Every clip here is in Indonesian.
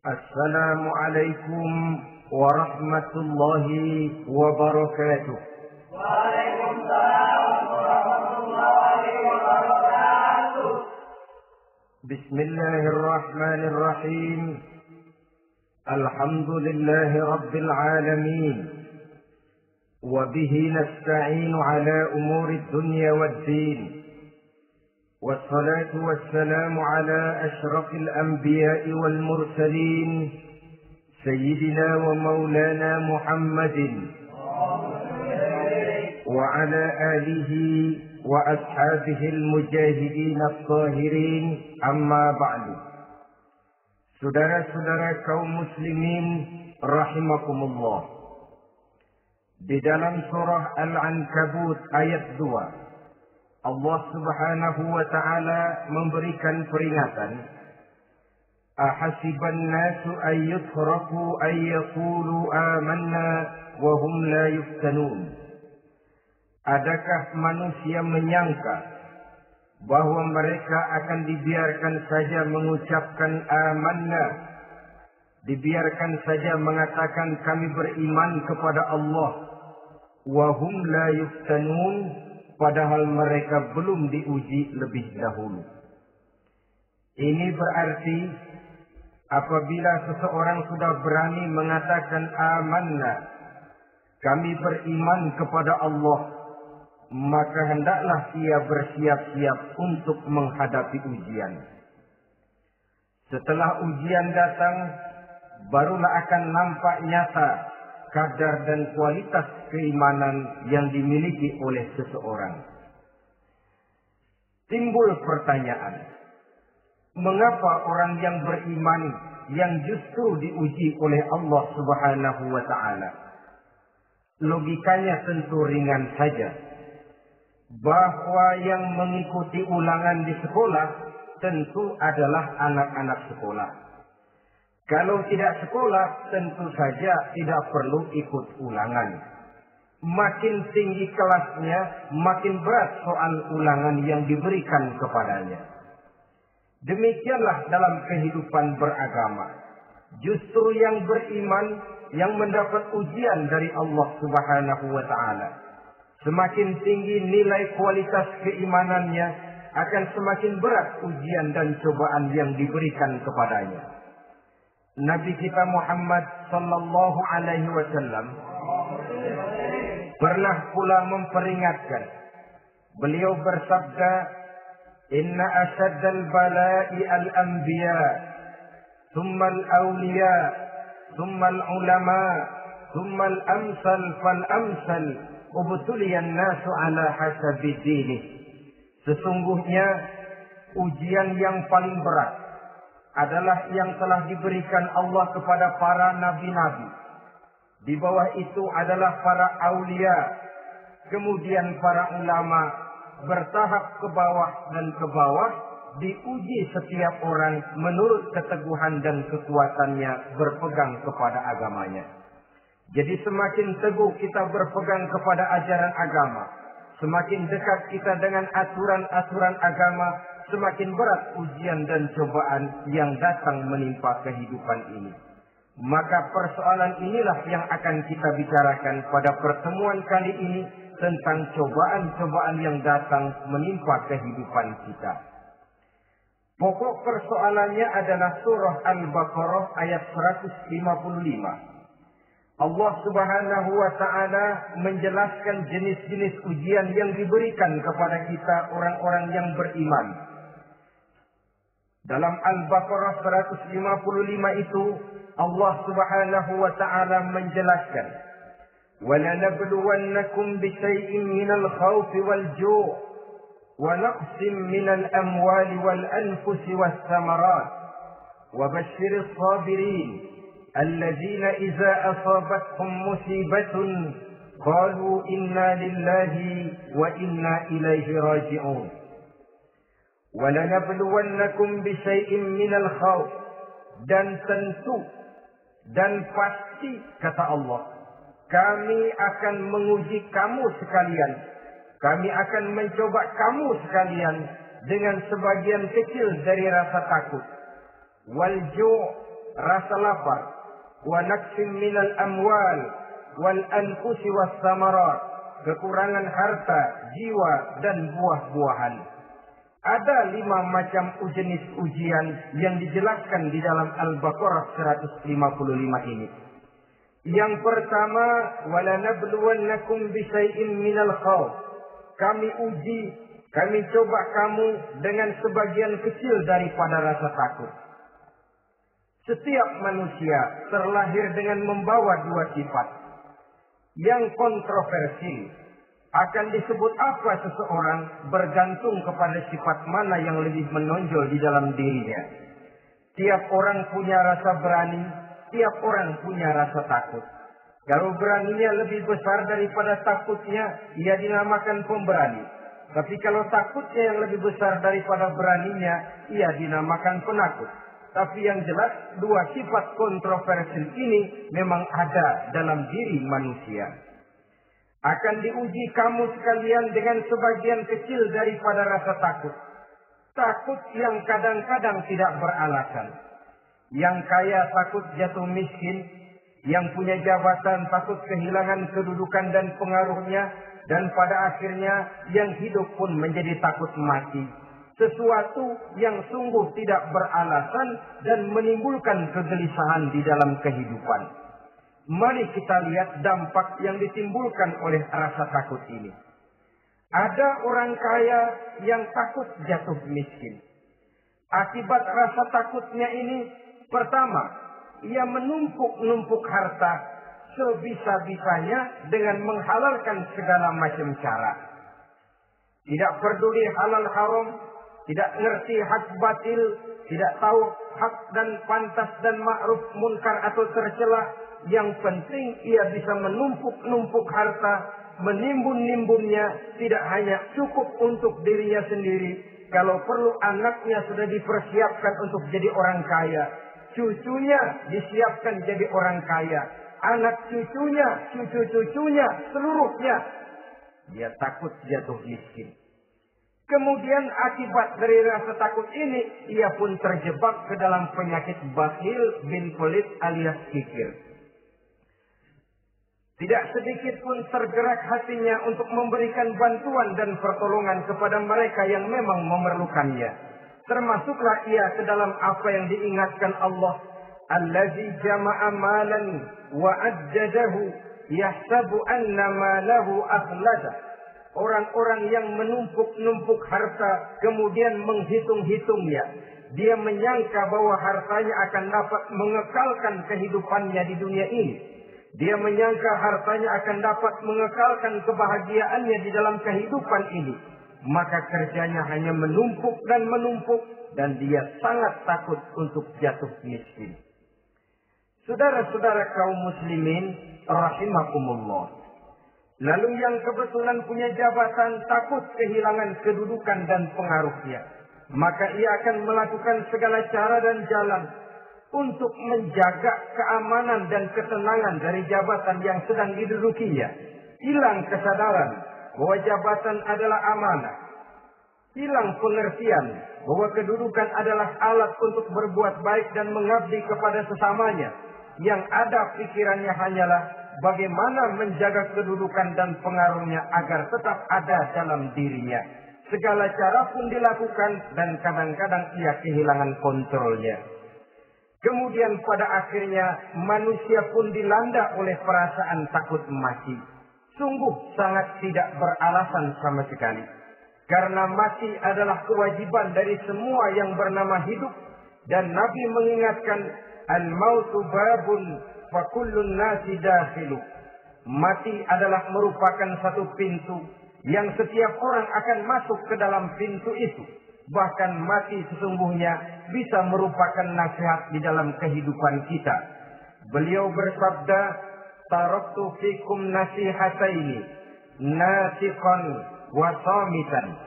السلام عليكم ورحمة الله وبركاته. وعليكم السلام ورحمة الله وبركاته. بسم الله الرحمن الرحيم. الحمد لله رب العالمين، وبه نستعين على أمور الدنيا والدين، والصلاة والسلام على أشرف الأنبياء والمرسلين سيدنا ومولانا محمد وعلى آله وأصحابه المجاهدين الطاهرين. أما بعد. Saudara-saudara kaum muslimin rahimakumullah. Di dalam surah Al-Ankabut ayat 2, Allah Subhanahu wa ta'ala memberikan peringatan. Ahasiban nasu ay yutraku ay yaqulu amanna wa hum la yuftanun. Adakah manusia menyangka bahwa mereka akan dibiarkan saja mengucapkan amanna, dibiarkan saja mengatakan kami beriman kepada Allah, wa hum la yuftanun, padahal mereka belum diuji lebih dahulu. Ini berarti apabila seseorang sudah berani mengatakan amanna, kami beriman kepada Allah, maka hendaklah ia bersiap-siap untuk menghadapi ujian. Setelah ujian datang, barulah akan nampak nyata kadar dan kualitas keimanan yang dimiliki oleh seseorang. Timbul pertanyaan, mengapa orang yang beriman yang justru diuji oleh Allah Subhanahu wa ta'ala? Logikanya tentu ringan saja, bahwa yang mengikuti ulangan di sekolah tentu adalah anak-anak sekolah. Kalau tidak sekolah, tentu saja tidak perlu ikut ulangan. Makin tinggi kelasnya, makin berat soal ulangan yang diberikan kepadanya. Demikianlah dalam kehidupan beragama. Justru yang beriman, yang mendapat ujian dari Allah Subhanahu wa ta'ala, semakin tinggi nilai kualitas keimanannya, akan semakin berat ujian dan cobaan yang diberikan kepadanya. Nabi kita Muhammad sallallahu alaihi wasallam pernah pula memperingatkan. Beliau bersabda, "Inna asyaddal bala'i al-anbiya, thumma al-awliya, thumma al-ulama, thumma al-amsal fal-amsal, ubtuliyan nasu ala hasabi dinih." Sesungguhnya ujian yang paling berat adalah yang telah diberikan Allah kepada para nabi-nabi. Di bawah itu adalah para aulia, kemudian para ulama, bertahap ke bawah dan ke bawah, diuji setiap orang menurut keteguhan dan kekuatannya berpegang kepada agamanya. Jadi semakin teguh kita berpegang kepada ajaran agama, semakin dekat kita dengan aturan-aturan agama, semakin berat ujian dan cobaan yang datang menimpa kehidupan ini. Maka persoalan inilah yang akan kita bicarakan pada pertemuan kali ini, tentang cobaan-cobaan yang datang menimpa kehidupan kita. Pokok persoalannya adalah surah Al-Baqarah ayat 155. Allah Subhanahu wa ta'ala menjelaskan jenis-jenis ujian yang diberikan kepada kita orang-orang yang beriman. Dalam Al-Baqarah 155 itu Allah Subhanahu wa ta'ala menjelaskan, وَلَنَبْلُوَنَّكُمْ بِشَيْءٍ مِنَ الْخَوْفِ وَالْجُوعِ وَنَقْصٍ مِنَ الْأَمْوَالِ وَالْأَنْفُسِ وَالثَّمَرَاتِ وَبَشِّرِ الصَّابِرِينَ الَّذِينَ إِذَا أَصَابَتْهُمْ مُصِيبَةٌ قَالُوا إِنَّا لِلَّهِ وَإِنَّا إِلَيْهِ رَاجِعُونَ وَلَنَبْلُوَنَّكُمْ بِشَيْءٍ مِنَ الْخَوْفِ, dan tentu dan pasti kata Allah, kami akan menguji kamu sekalian, kami akan mencoba kamu sekalian dengan sebagian kecil dari rasa takut. Wal ju', rasa lapar, wa naqsim minal amwal wal anfusi was samarat, kekurangan harta, jiwa dan buah-buahan. Ada 5 macam jenis ujian yang dijelaskan di dalam Al-Baqarah 155 ini. Yang pertama, walanabluwannakum bisyai'in minal khawf. Kami uji, kami coba kamu dengan sebagian kecil daripada rasa takut. Setiap manusia terlahir dengan membawa 2 sifat. Yang kontroversi, akan disebut apa seseorang bergantung kepada sifat mana yang lebih menonjol di dalam dirinya. Tiap orang punya rasa berani, tiap orang punya rasa takut. Kalau beraninya lebih besar daripada takutnya, ia dinamakan pemberani. Tapi kalau takutnya yang lebih besar daripada beraninya, ia dinamakan penakut. Tapi yang jelas, 2 sifat kontroversial ini memang ada dalam diri manusia. Akan diuji kamu sekalian dengan sebagian kecil daripada rasa takut. Takut yang kadang-kadang tidak beralasan. Yang kaya takut jatuh miskin. Yang punya jabatan takut kehilangan kedudukan dan pengaruhnya. Dan pada akhirnya yang hidup pun menjadi takut mati. Sesuatu yang sungguh tidak beralasan dan menimbulkan kegelisahan di dalam kehidupan. Mari kita lihat dampak yang ditimbulkan oleh rasa takut ini. Ada orang kaya yang takut jatuh miskin. Akibat rasa takutnya ini, pertama, ia menumpuk-numpuk harta sebisa-bisanya dengan menghalalkan segala macam cara. Tidak peduli halal haram, tidak ngerti hak batil, tidak tahu hak dan pantas dan ma'ruf munkar atau tercela. Yang penting ia bisa menumpuk-numpuk harta, menimbun-nimbunnya, tidak hanya cukup untuk dirinya sendiri. Kalau perlu anaknya sudah dipersiapkan untuk jadi orang kaya. Cucunya disiapkan jadi orang kaya. Anak cucunya, cucu-cucunya, seluruhnya. Dia takut jatuh miskin. Kemudian akibat dari rasa takut ini, ia pun terjebak ke dalam penyakit bakhil bin pelit alias kikir. Tidak sedikit pun tergerak hatinya untuk memberikan bantuan dan pertolongan kepada mereka yang memang memerlukannya. Termasuklah ia ke dalam apa yang diingatkan Allah. Allazi jama'a malan wa addadahu yahsabu anna malahu akhlada. Orang-orang yang menumpuk-numpuk harta kemudian menghitung-hitungnya. Dia menyangka bahwa hartanya akan dapat mengekalkan kehidupannya di dunia ini. Dia menyangka hartanya akan dapat mengekalkan kebahagiaannya di dalam kehidupan ini. Maka kerjanya hanya menumpuk dan menumpuk. Dan dia sangat takut untuk jatuh miskin. Saudara-saudara kaum muslimin, rahimakumullah. Lalu yang kebetulan punya jabatan takut kehilangan kedudukan dan pengaruhnya. Maka ia akan melakukan segala cara dan jalan untuk menjaga keamanan dan ketenangan dari jabatan yang sedang didudukinya. Hilang kesadaran bahwa jabatan adalah amanah. Hilang pengertian bahwa kedudukan adalah alat untuk berbuat baik dan mengabdi kepada sesamanya. Yang ada pikirannya hanyalah bagaimana menjaga kedudukan dan pengaruhnya agar tetap ada dalam dirinya. Segala cara pun dilakukan dan kadang-kadang ia kehilangan kontrolnya. Kemudian pada akhirnya manusia pun dilanda oleh perasaan takut mati. Sungguh sangat tidak beralasan sama sekali. Karena mati adalah kewajiban dari semua yang bernama hidup. Dan Nabi mengingatkan, al-mautu babun fa kullun nasi dakhilu. Mati adalah merupakan satu pintu yang setiap orang akan masuk ke dalam pintu itu. Bahkan mati sesungguhnya bisa merupakan nasihat di dalam kehidupan kita. Beliau bersabda, taraktu fikum nasihataini, nasiqan wa samitan.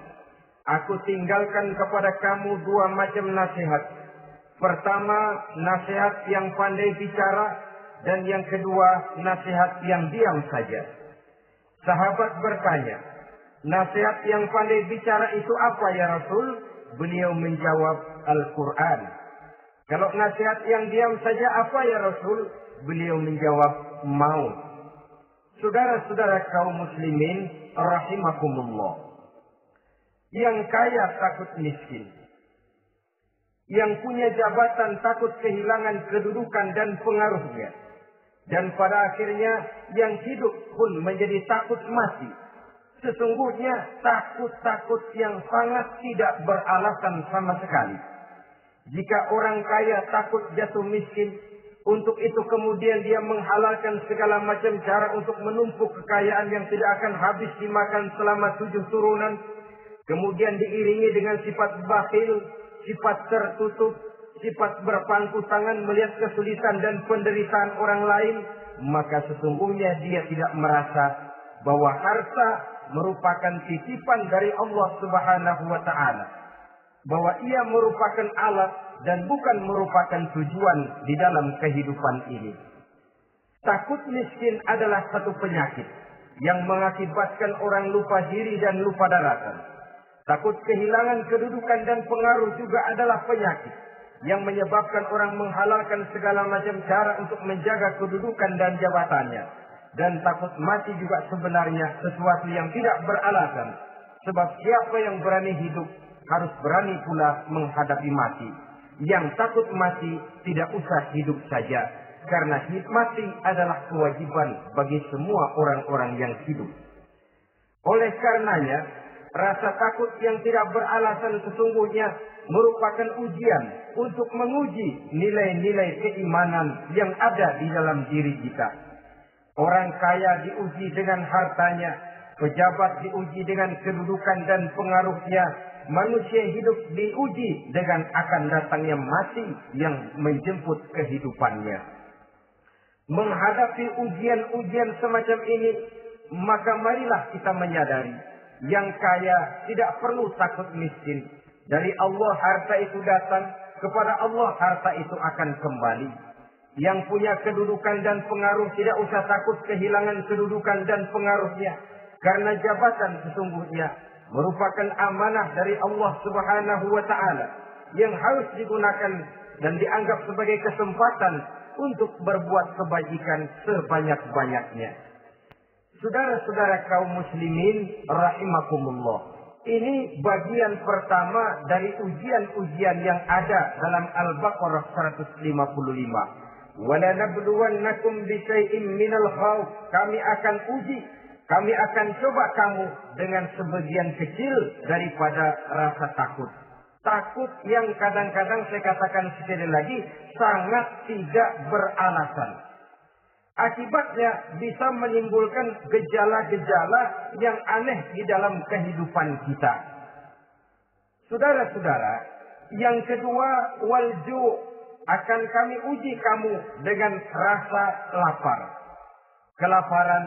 Aku tinggalkan kepada kamu 2 macam nasihat. Pertama, nasihat yang pandai bicara, dan yang kedua, nasihat yang diam saja. Sahabat bertanya, nasihat yang pandai bicara itu apa ya Rasul? Beliau menjawab, Al-Quran. Kalau nasihat yang diam saja apa ya Rasul? Beliau menjawab, mau. Saudara-saudara kaum muslimin rahimakumullah. Yang kaya takut miskin. Yang punya jabatan takut kehilangan kedudukan dan pengaruhnya. Dan pada akhirnya yang hidup pun menjadi takut mati. Sesungguhnya takut-takut yang sangat tidak beralasan sama sekali. Jika orang kaya takut jatuh miskin, untuk itu kemudian dia menghalalkan segala macam cara untuk menumpuk kekayaan yang tidak akan habis dimakan selama 7 turunan. Kemudian diiringi dengan sifat bakhil, sifat tertutup, sifat berpangku tangan melihat kesulitan dan penderitaan orang lain. Maka sesungguhnya dia tidak merasa bahwa harta merupakan titipan dari Allah Subhanahu wa Ta'ala. Bahwa ia merupakan alat dan bukan merupakan tujuan di dalam kehidupan ini. Takut miskin adalah satu penyakit yang mengakibatkan orang lupa diri dan lupa daratan. Takut kehilangan kedudukan dan pengaruh juga adalah penyakit yang menyebabkan orang menghalalkan segala macam cara untuk menjaga kedudukan dan jabatannya. Dan takut mati juga sebenarnya sesuatu yang tidak beralasan. Sebab siapa yang berani hidup harus berani pula menghadapi mati. Yang takut mati tidak usah hidup saja. Karena mati adalah kewajiban bagi semua orang-orang yang hidup. Oleh karenanya, rasa takut yang tidak beralasan sesungguhnya merupakan ujian untuk menguji nilai-nilai keimanan yang ada di dalam diri kita. Orang kaya diuji dengan hartanya, pejabat diuji dengan kedudukan dan pengaruhnya, manusia hidup diuji dengan akan datangnya mati yang menjemput kehidupannya. Menghadapi ujian-ujian semacam ini, maka marilah kita menyadari, yang kaya tidak perlu takut miskin. Dari Allah harta itu datang, kepada Allah harta itu akan kembali. Yang punya kedudukan dan pengaruh tidak usah takut kehilangan kedudukan dan pengaruhnya. Karena jabatan sesungguhnya merupakan amanah dari Allah Subhanahu wa Ta'ala yang harus digunakan dan dianggap sebagai kesempatan untuk berbuat kebajikan sebanyak-banyaknya. Saudara-saudara kaum muslimin rahimakumullah. Ini bagian pertama dari ujian-ujian yang ada dalam Al-Baqarah 155. Wala nabluwannakum bisyai'in minal khauf. Kami akan uji, kami akan coba kamu dengan sebagian kecil daripada rasa takut. Takut yang kadang-kadang saya katakan sekali lagi sangat tidak beralasan. Akibatnya bisa menimbulkan gejala-gejala yang aneh di dalam kehidupan kita. Saudara-saudara, yang kedua, walju', akan kami uji kamu dengan rasa lapar. Kelaparan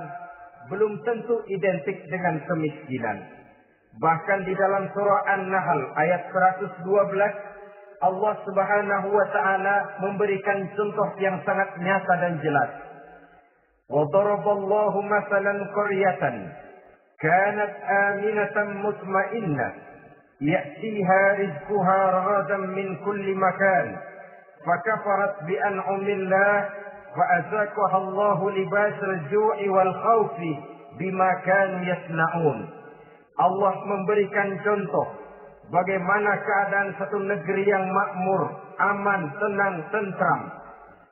belum tentu identik dengan kemiskinan. Bahkan di dalam surah An-Nahl ayat 112, Allah Subhanahu wa Ta'ala memberikan contoh yang sangat nyata dan jelas. وَضَرَبَ اللَّهُ مَثَلًا قَرْيَةً كَانَتْ آمِنَةً مُطْمَئِنَّةً يَأْتِيهَا رِزْقُهَا رَغَدًا مِنْ كُلِّ مَكَانٍ فَكَفَرَتْ بِأَنْعُمِ اللَّهِ فَأَذَاقَهَا اللَّهُ لِبَاسَ الْجُوعِ وَالْخَوْفِ بِمَا كَانُوا يَصْنَعُونَ. Allah memberikan contoh bagaimana keadaan satu negeri yang makmur, aman, tenang, tentram.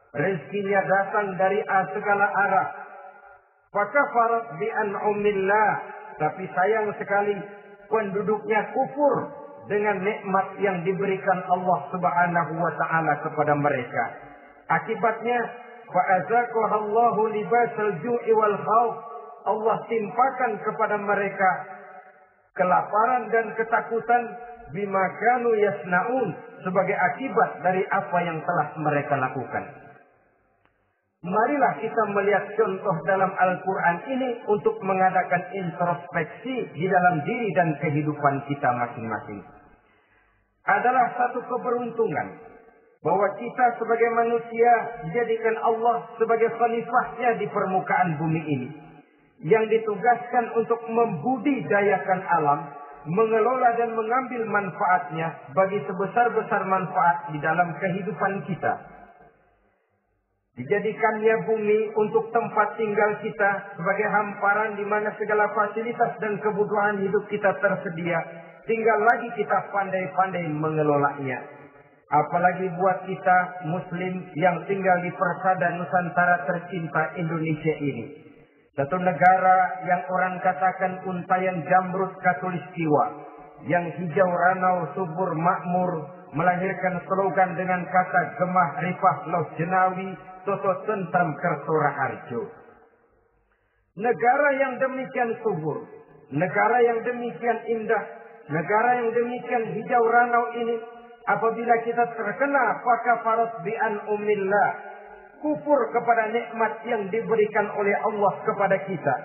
Rezekinya datang dari segala arah. Fakafarat bi'an'umillah. Tapi sayang sekali penduduknya kufur dengan nikmat yang diberikan Allah Subhanahu wa Ta'ala kepada mereka. Akibatnya fa'azaqahallahu libasal ju'i wal khauf. Allah timpakan kepada mereka kelaparan dan ketakutan bima kanu yasnaun, sebagai akibat dari apa yang telah mereka lakukan. Marilah kita melihat contoh dalam Al-Quran ini untuk mengadakan introspeksi di dalam diri dan kehidupan kita masing-masing. Adalah satu keberuntungan bahwa kita sebagai manusia dijadikan Allah sebagai khalifahnya di permukaan bumi ini, yang ditugaskan untuk membudidayakan alam mengelola dan mengambil manfaatnya bagi sebesar-besar manfaat di dalam kehidupan kita. Dijadikannya bumi untuk tempat tinggal kita sebagai hamparan di mana segala fasilitas dan kebutuhan hidup kita tersedia. Tinggal lagi kita pandai-pandai mengelolanya. Apalagi buat kita Muslim yang tinggal di persada Nusantara tercinta Indonesia ini. Satu negara yang orang katakan untayan jamrut katulistiwa, yang hijau ranau subur makmur, melahirkan slogan dengan kata gemah rifah loh jenawi, toto tentram kerto raharjo. Negara yang demikian subur, negara yang demikian indah, negara yang demikian hijau ranau ini, apabila kita terkena fakafarat bi'an umillah, kufur kepada nikmat yang diberikan oleh Allah kepada kita,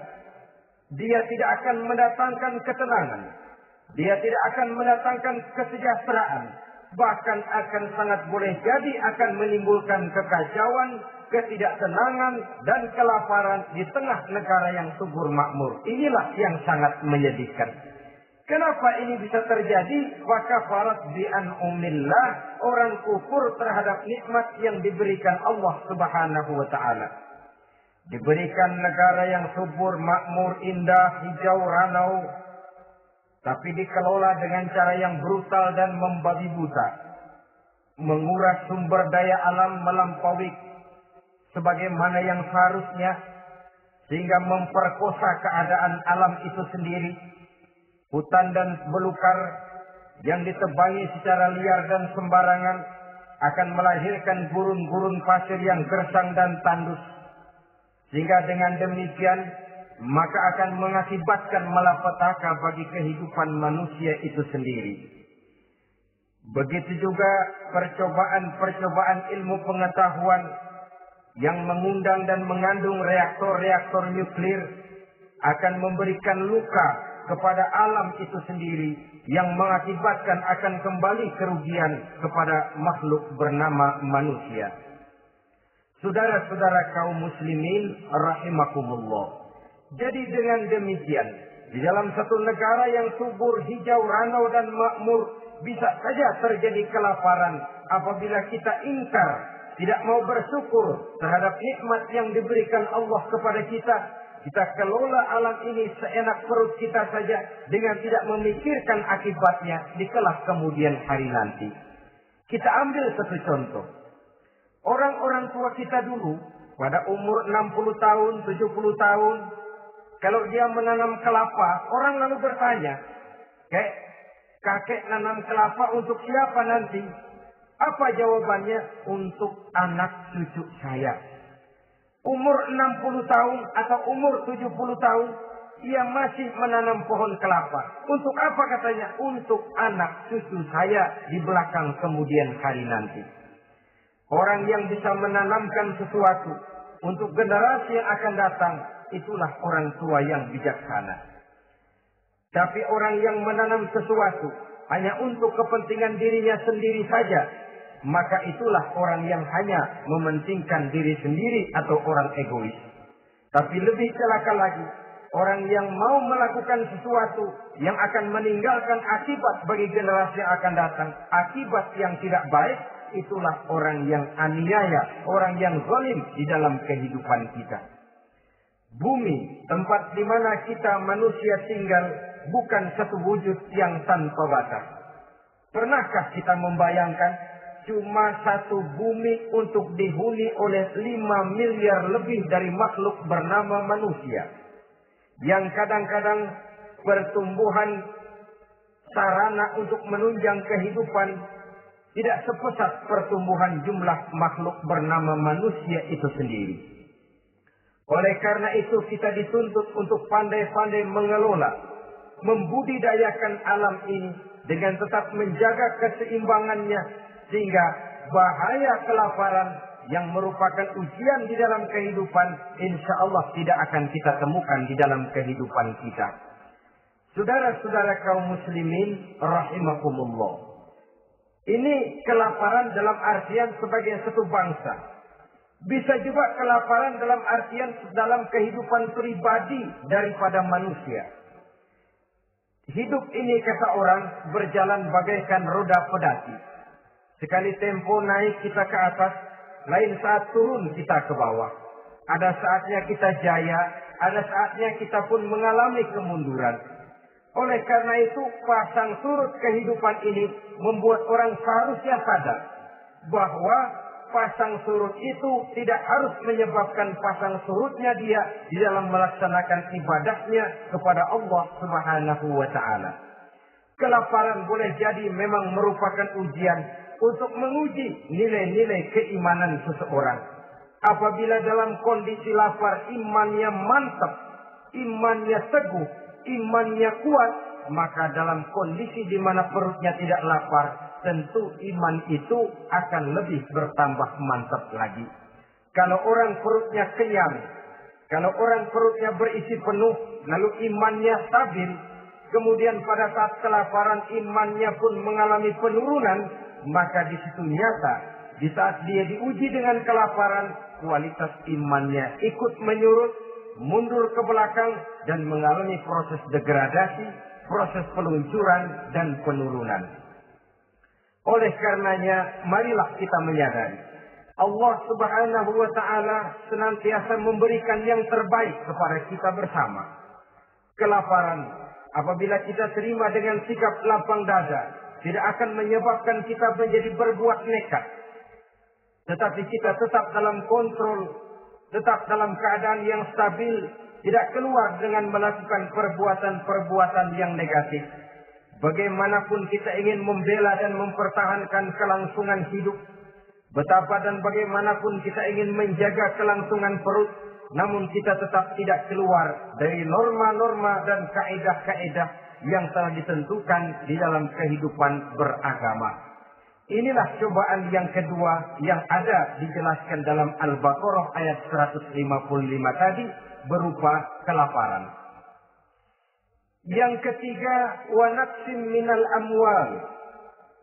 dia tidak akan mendatangkan ketenangan, dia tidak akan mendatangkan kesejahteraan, bahkan akan sangat boleh jadi akan menimbulkan kekacauan, ketidaktenangan, dan kelaparan di tengah negara yang subur makmur. Inilah yang sangat menyedihkan. Kenapa ini bisa terjadi? Wakafarat bi'an umillah, orang kufur terhadap nikmat yang diberikan Allah Subhanahu wa ta'ala. Diberikan negara yang subur, makmur, indah, hijau, ranau, tapi dikelola dengan cara yang brutal dan membabi buta. Menguras sumber daya alam melampaui sebagaimana yang seharusnya, sehingga memperkosa keadaan alam itu sendiri. Hutan dan belukar yang ditebangi secara liar dan sembarangan akan melahirkan gurun-gurun pasir yang gersang dan tandus. Sehingga dengan demikian maka akan mengakibatkan malapetaka bagi kehidupan manusia itu sendiri. Begitu juga percobaan-percobaan ilmu pengetahuan yang mengundang dan mengandung reaktor-reaktor nuklir akan memberikan luka kepada alam itu sendiri yang mengakibatkan akan kembali kerugian kepada makhluk bernama manusia. Saudara-saudara kaum muslimin rahimakumullah. Jadi dengan demikian, di dalam satu negara yang subur, hijau, ranau dan makmur, bisa saja terjadi kelaparan apabila kita ingkar, tidak mau bersyukur terhadap nikmat yang diberikan Allah kepada kita. Kita kelola alam ini seenak perut kita saja dengan tidak memikirkan akibatnya di kelak kemudian hari nanti. Kita ambil satu contoh. Orang-orang tua kita dulu pada umur 60 tahun, 70 tahun, kalau dia menanam kelapa, orang lalu bertanya, kakek nanam kelapa untuk siapa nanti? Apa jawabannya? Untuk anak cucu saya. Umur 60 tahun atau umur 70 tahun, ia masih menanam pohon kelapa. Untuk apa katanya? Untuk anak cucu saya di belakang kemudian hari nanti. Orang yang bisa menanamkan sesuatu untuk generasi yang akan datang, itulah orang tua yang bijaksana. Tapi orang yang menanam sesuatu hanya untuk kepentingan dirinya sendiri saja, maka itulah orang yang hanya mementingkan diri sendiri atau orang egois. Tapi lebih celaka lagi, orang yang mau melakukan sesuatu yang akan meninggalkan akibat bagi generasi yang akan datang, akibat yang tidak baik, itulah orang yang aniaya, orang yang zalim di dalam kehidupan kita. Bumi, tempat di mana kita manusia tinggal, bukan satu wujud yang tanpa batas. Pernahkah kita membayangkan cuma satu bumi untuk dihuni oleh 5 miliar lebih dari makhluk bernama manusia, yang kadang-kadang pertumbuhan sarana untuk menunjang kehidupan tidak sepesat pertumbuhan jumlah makhluk bernama manusia itu sendiri. Oleh karena itu kita dituntut untuk pandai-pandai mengelola, membudidayakan alam ini dengan tetap menjaga keseimbangannya, sehingga bahaya kelaparan yang merupakan ujian di dalam kehidupan, insya Allah tidak akan kita temukan di dalam kehidupan kita. Saudara-saudara kaum muslimin rahimakumullah. Ini kelaparan dalam artian sebagai satu bangsa. Bisa juga kelaparan dalam artian dalam kehidupan pribadi daripada manusia. Hidup ini, kata orang, berjalan bagaikan roda pedati. Sekali tempo naik kita ke atas, lain saat turun kita ke bawah. Ada saatnya kita jaya, ada saatnya kita pun mengalami kemunduran. Oleh karena itu, pasang surut kehidupan ini membuat orang seharusnya sadar bahwa pasang surut itu tidak harus menyebabkan pasang surutnya dia di dalam melaksanakan ibadahnya kepada Allah Subhanahu wa Ta'ala. Kelaparan boleh jadi memang merupakan ujian untuk menguji nilai-nilai keimanan seseorang. Apabila dalam kondisi lapar imannya mantap, imannya teguh, imannya kuat, maka dalam kondisi di mana perutnya tidak lapar, tentu iman itu akan lebih bertambah mantap lagi. Kalau orang perutnya kenyang, kalau orang perutnya berisi penuh, lalu imannya stabil, kemudian pada saat kelaparan imannya pun mengalami penurunan, maka di situ nyata, di saat dia diuji dengan kelaparan, kualitas imannya ikut menyurut, mundur ke belakang, dan mengalami proses degradasi, proses peluncuran dan penurunan. Oleh karenanya, marilah kita menyadari Allah Subhanahu wa Ta'ala senantiasa memberikan yang terbaik kepada kita bersama. Kelaparan, apabila kita terima dengan sikap lapang dada, tidak akan menyebabkan kita menjadi berbuat nekat. Tetapi kita tetap dalam kontrol, tetap dalam keadaan yang stabil, tidak keluar dengan melakukan perbuatan-perbuatan yang negatif. Bagaimanapun kita ingin membela dan mempertahankan kelangsungan hidup, betapa dan bagaimanapun kita ingin menjaga kelangsungan perut, namun kita tetap tidak keluar dari norma-norma dan kaedah-kaedah yang telah ditentukan di dalam kehidupan beragama. Inilah cobaan yang kedua yang ada dijelaskan dalam Al-Baqarah ayat 155 tadi, berupa kelaparan. Yang ketiga, wa naqsim minal amwal,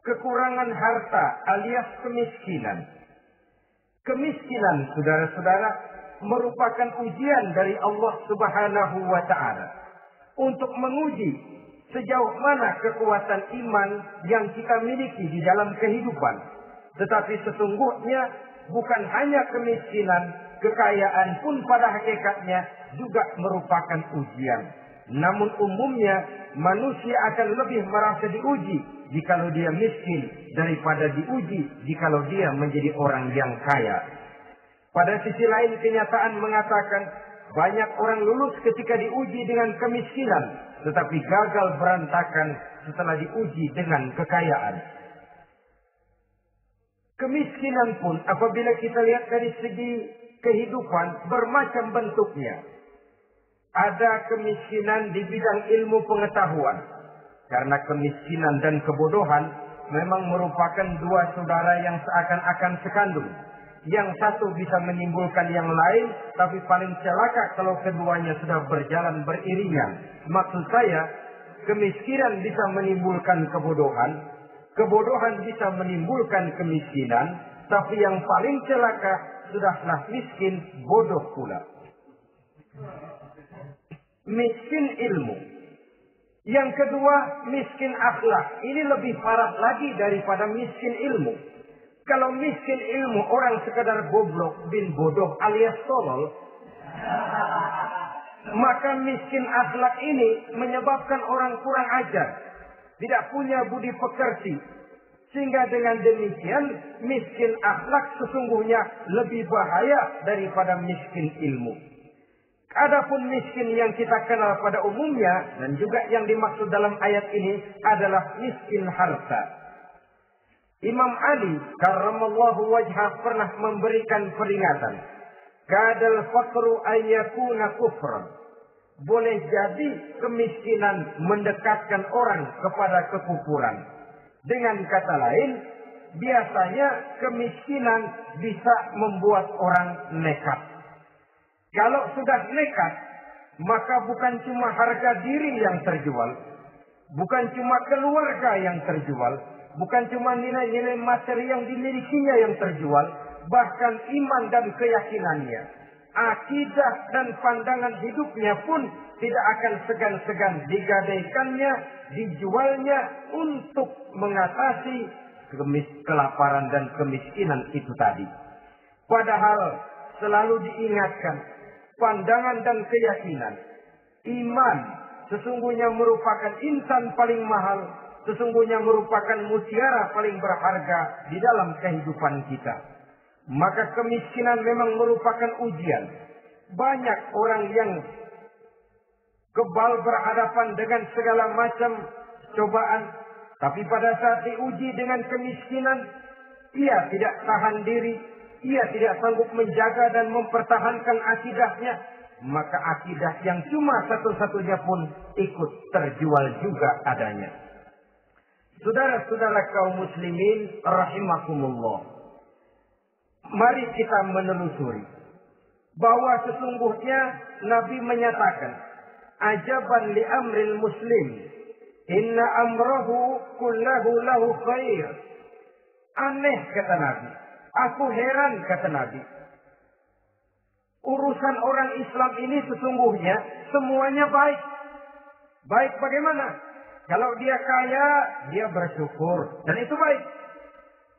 kekurangan harta alias kemiskinan. Kemiskinan, saudara-saudara, merupakan ujian dari Allah Subhanahu wa Ta'ala untuk menguji sejauh mana kekuatan iman yang kita miliki di dalam kehidupan. Tetapi sesungguhnya bukan hanya kemiskinan, kekayaan pun pada hakikatnya juga merupakan ujian. Namun umumnya manusia akan lebih merasa diuji jikalau dia miskin daripada diuji jikalau dia menjadi orang yang kaya. Pada sisi lain kenyataan mengatakan banyak orang lulus ketika diuji dengan kemiskinan, tetapi gagal berantakan setelah diuji dengan kekayaan. Kemiskinan pun apabila kita lihat dari segi kehidupan bermacam bentuknya. Ada kemiskinan di bidang ilmu pengetahuan. Karena kemiskinan dan kebodohan memang merupakan dua saudara yang seakan-akan sekandung. Yang satu bisa menimbulkan yang lain, tapi paling celaka kalau keduanya sudah berjalan beriringan. Maksud saya, kemiskinan bisa menimbulkan kebodohan, kebodohan bisa menimbulkan kemiskinan, tapi yang paling celaka sudahlah miskin, bodoh pula. Miskin ilmu. Yang kedua, miskin akhlak. Ini lebih parah lagi daripada miskin ilmu. Kalau miskin ilmu orang sekadar goblok bin bodoh alias tolol, maka miskin akhlak ini menyebabkan orang kurang ajar, tidak punya budi pekerti. Sehingga dengan demikian miskin akhlak sesungguhnya lebih bahaya daripada miskin ilmu. Adapun miskin yang kita kenal pada umumnya dan juga yang dimaksud dalam ayat ini adalah miskin harta. Imam Ali karramallahu wajhah pernah memberikan peringatan. Kadal faqru ayyakuna kufran. Boleh jadi kemiskinan mendekatkan orang kepada kekufuran. Dengan kata lain, biasanya kemiskinan bisa membuat orang nekat. Kalau sudah nekat, maka bukan cuma harga diri yang terjual, bukan cuma keluarga yang terjual, bukan cuma nilai-nilai materi yang dimilikinya yang terjual, bahkan iman dan keyakinannya, akidah dan pandangan hidupnya pun tidak akan segan-segan digadaikannya, dijualnya untuk mengatasi kelaparan dan kemiskinan itu tadi. Padahal selalu diingatkan, pandangan dan keyakinan, iman sesungguhnya merupakan insan paling mahal, sesungguhnya merupakan mutiara paling berharga di dalam kehidupan kita. Maka kemiskinan memang merupakan ujian. Banyak orang yang kebal berhadapan dengan segala macam cobaan, tapi pada saat diuji dengan kemiskinan, ia tidak tahan diri, ia tidak sanggup menjaga dan mempertahankan akidahnya, maka akidah yang cuma satu-satunya pun ikut terjual juga adanya. Saudara-saudara kaum muslimin rahimakumullah, mari kita menelusuri bahwa sesungguhnya Nabi menyatakan, ajaban li amril muslim, inna amrahu kullahu lahu khair. Aneh kata Nabi, aku heran kata Nabi, urusan orang Islam ini sesungguhnya semuanya baik. Baik bagaimana? Kalau dia kaya, dia bersyukur, dan itu baik.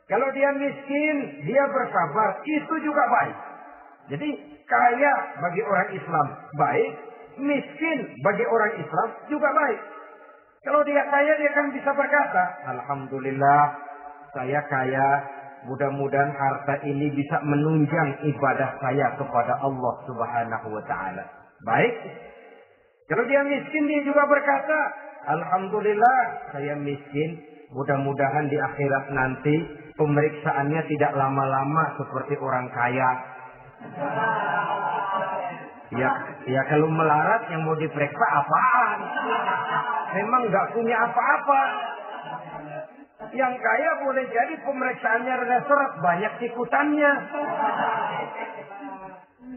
Kalau dia miskin, dia bersabar, itu juga baik. Jadi kaya bagi orang Islam baik, miskin bagi orang Islam juga baik. Kalau dia kaya, dia kan bisa berkata, alhamdulillah saya kaya, mudah-mudahan harta ini bisa menunjang ibadah saya kepada Allah Subhanahu wa taala. Baik. Kalau dia miskin, dia juga berkata, alhamdulillah saya miskin, mudah-mudahan di akhirat nanti pemeriksaannya tidak lama-lama seperti orang kaya. Ya kalau melarat yang mau diperiksa apaan? Memang nggak punya apa-apa. Yang kaya boleh jadi pemeriksaannya rada seret, banyak ikutannya.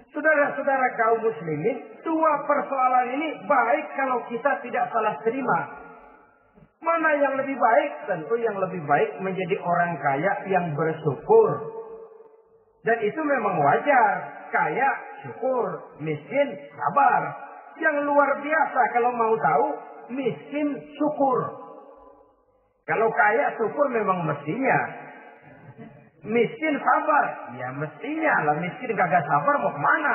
Saudara-saudara kaum muslimin, dua persoalan ini baik kalau kita tidak salah terima. Mana yang lebih baik? Tentu yang lebih baik menjadi orang kaya yang bersyukur. Dan itu memang wajar. Kaya, syukur. Miskin, sabar. Yang luar biasa kalau mau tahu, miskin, syukur. Kalau kaya, syukur memang mestinya. Miskin, sabar. Ya mestinya lah. Miskin kagak sabar mau kemana?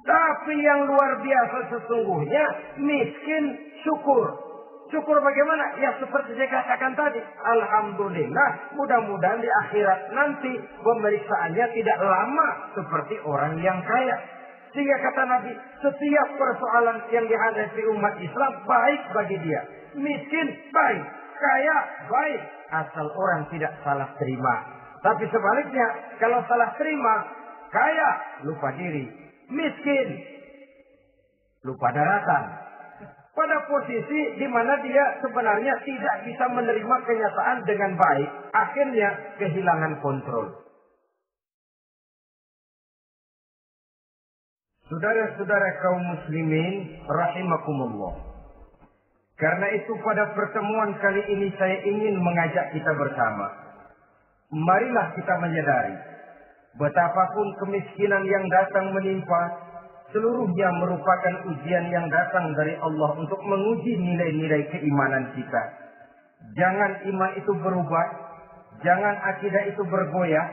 Tapi yang luar biasa sesungguhnya, miskin, syukur. Syukur bagaimana? Ya seperti saya katakan tadi. Alhamdulillah, mudah-mudahan di akhirat nanti pemeriksaannya tidak lama seperti orang yang kaya. Sehingga kata Nabi, setiap persoalan yang dihadapi umat Islam baik bagi dia. Miskin baik, kaya baik, asal orang tidak salah terima. Tapi sebaliknya, kalau salah terima, kaya lupa diri, miskin lupa daratan. Pada posisi di mana dia sebenarnya tidak bisa menerima kenyataan dengan baik, akhirnya kehilangan kontrol. Saudara-saudara kaum muslimin rahimakumullah. Karena itu pada pertemuan kali ini saya ingin mengajak kita bersama. Marilah kita menyadari betapapun kemiskinan yang datang menimpa, seluruhnya merupakan ujian yang datang dari Allah untuk menguji nilai-nilai keimanan kita. Jangan iman itu berubah, jangan akidah itu bergoyah,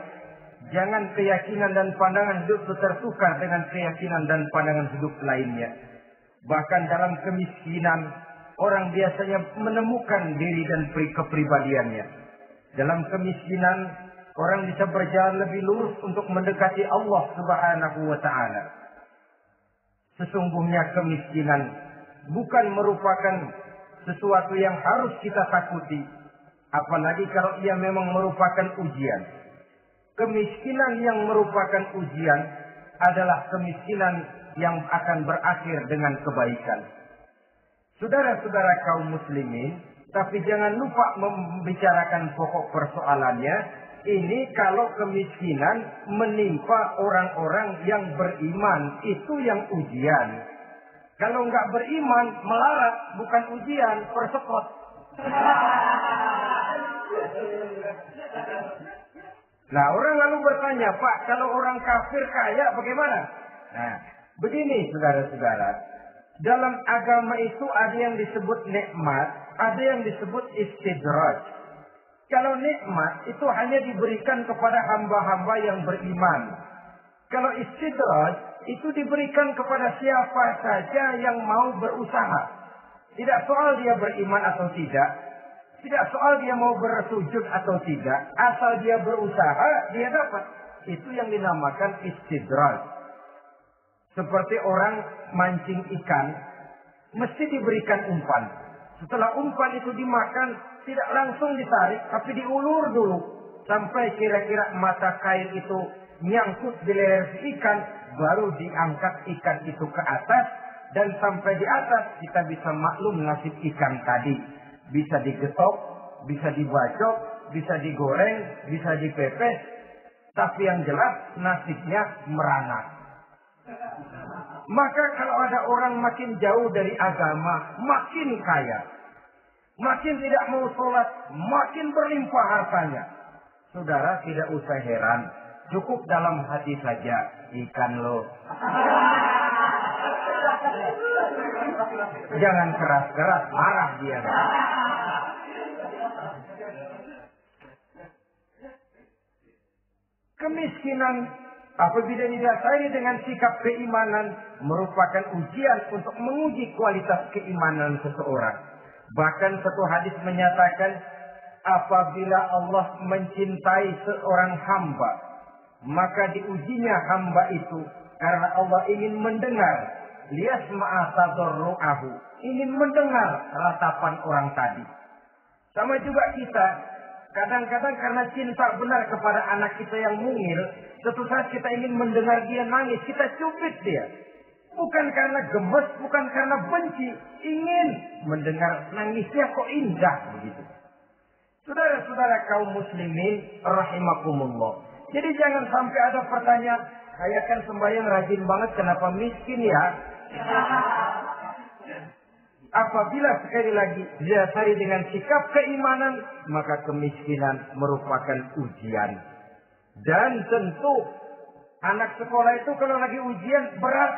jangan keyakinan dan pandangan hidup itu tertukar dengan keyakinan dan pandangan hidup lainnya. Bahkan dalam kemiskinan, orang biasanya menemukan diri dan kepribadiannya. Dalam kemiskinan, orang bisa berjalan lebih lurus untuk mendekati Allah Subhanahu wa taala. Sesungguhnya kemiskinan bukan merupakan sesuatu yang harus kita takuti. Apalagi kalau ia memang merupakan ujian. Kemiskinan yang merupakan ujian adalah kemiskinan yang akan berakhir dengan kebaikan. Saudara-saudara kaum muslimin, tapi jangan lupa membicarakan pokok persoalannya. Ini kalau kemiskinan menimpa orang-orang yang beriman, itu yang ujian. Kalau nggak beriman, melarat, bukan ujian, persekot. Nah, orang lalu bertanya, Pak, kalau orang kafir kaya bagaimana? Nah, begini saudara-saudara. Dalam agama itu ada yang disebut nikmat, ada yang disebut istidraj. Kalau nikmat itu hanya diberikan kepada hamba-hamba yang beriman. Kalau istidraj itu diberikan kepada siapa saja yang mau berusaha. Tidak soal dia beriman atau tidak. Tidak soal dia mau bersujud atau tidak. Asal dia berusaha, dia dapat. Itu yang dinamakan istidraj. Seperti orang mancing ikan, mesti diberikan umpan. Setelah umpan itu dimakan, tidak langsung ditarik, tapi diulur dulu. Sampai kira-kira mata kail itu nyangkut di leher si ikan, baru diangkat ikan itu ke atas. Dan sampai di atas kita bisa maklum nasib ikan tadi. Bisa digetok, bisa dibacok, bisa digoreng, bisa dipepes. Tapi yang jelas nasibnya merana. Maka kalau ada orang makin jauh dari agama, makin kaya. Makin tidak mau sholat, makin berlimpah hartanya. Saudara tidak usah heran. Cukup dalam hati saja. Ikan lo. Jangan keras-keras, marah dia. Kemiskinan apabila didasari dengan sikap keimanan merupakan ujian untuk menguji kualitas keimanan seseorang. Bahkan satu hadis menyatakan apabila Allah mencintai seorang hamba, maka diujinya hamba itu karena Allah ingin mendengar liyasma'a tadarru'ahu, ingin mendengar ratapan orang tadi. Sama juga kita, kadang-kadang karena cinta benar kepada anak kita yang mungil, suatu saat kita ingin mendengar dia nangis, kita cubit dia. Bukan karena gemes, bukan karena benci, ingin mendengar nangisnya kok indah begitu. Saudara-saudara kaum muslimin rahimakumullah. Jadi jangan sampai ada pertanyaan, saya kan sembahyang rajin banget, kenapa miskin ya? Apabila sekali lagi didasari dengan sikap keimanan, maka kemiskinan merupakan ujian. Dan tentu anak sekolah itu kalau lagi ujian berat,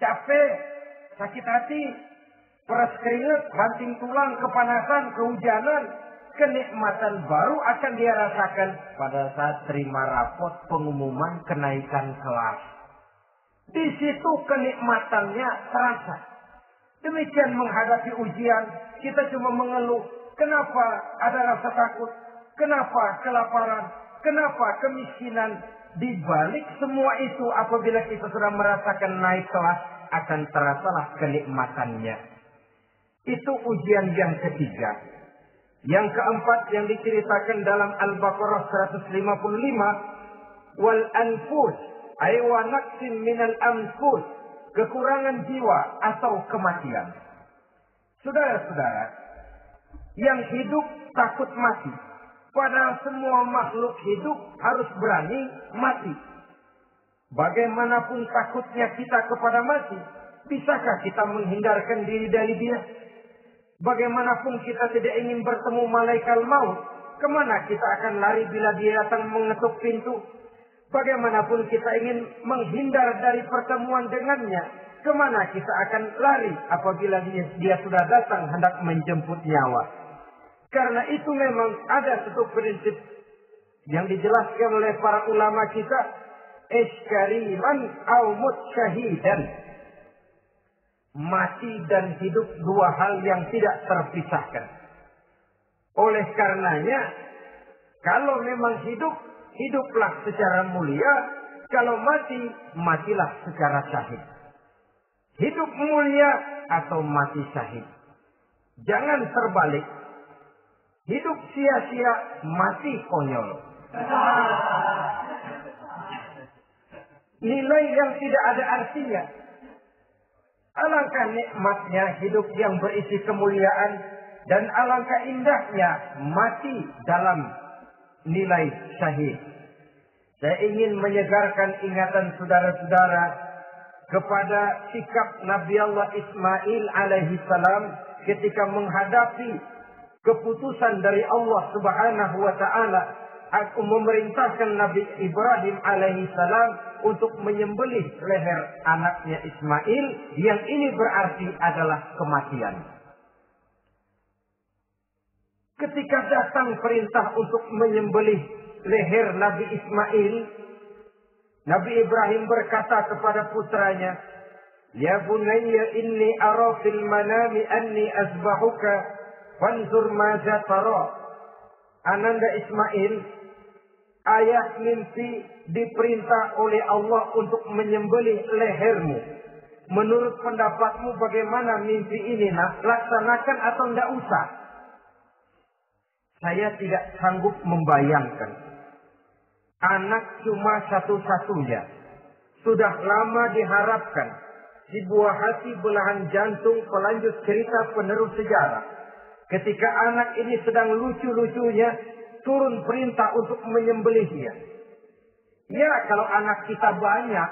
capek, sakit hati, peras keringat, banting tulang, kepanasan, kehujanan, kenikmatan baru akan dia rasakan pada saat terima rapot pengumuman kenaikan kelas. Di situ kenikmatannya terasa. Demikian menghadapi ujian, kita cuma mengeluh. Kenapa ada rasa takut? Kenapa kelaparan? Kenapa kemiskinan? Di balik semua itu, apabila kita sudah merasakan naik kelas, akan terasalah kenikmatannya. Itu ujian yang ketiga. Yang keempat yang diceritakan dalam Al-Baqarah 155, wal anfus ay wa naqsin minal anfus, kekurangan jiwa atau kematian. Saudara-saudara, yang hidup takut mati. Padahal semua makhluk hidup harus berani mati. Bagaimanapun takutnya kita kepada mati, bisakah kita menghindarkan diri dari dia? Bagaimanapun kita tidak ingin bertemu malaikat maut, kemana kita akan lari bila dia datang mengetuk pintu? Bagaimanapun kita ingin menghindar dari pertemuan dengannya, kemana kita akan lari apabila dia sudah datang hendak menjemput nyawa? Karena itu memang ada satu prinsip yang dijelaskan oleh para ulama kita, iskariman au mut syahidan. Mati dan hidup dua hal yang tidak terpisahkan. Oleh karenanya, kalau memang hidup, hiduplah secara mulia. Kalau mati, matilah secara syahid. Hidup mulia atau mati syahid. Jangan terbalik. Hidup sia-sia, mati konyol. Nilai yang tidak ada artinya. Alangkah nikmatnya hidup yang berisi kemuliaan, dan alangkah indahnya mati dalam nilai syahid. Saya ingin menyegarkan ingatan saudara-saudara kepada sikap Nabi Allah Ismail alaihi salam ketika menghadapi keputusan dari Allah Subhanahu wa taala aku memerintahkan Nabi Ibrahim alaihi salam untuk menyembelih leher anaknya Ismail, yang ini berarti adalah kematian. Ketika datang perintah untuk menyembelih leher Nabi Ismail, Nabi Ibrahim berkata kepada putranya, "Ya bunayya inni ara fil manami anni azbahuka fanzur madza tara." Ananda Ismail, ayah mimpi diperintah oleh Allah untuk menyembelih lehermu. Menurut pendapatmu bagaimana mimpi ini, nak? Laksanakan atau tidak usah? Saya tidak sanggup membayangkan. Anak cuma satu-satunya. Sudah lama diharapkan. Si buah hati belahan jantung pelanjut cerita penerus sejarah. Ketika anak ini sedang lucu-lucunya, turun perintah untuk menyembelihnya. Ya, kalau anak kita banyak,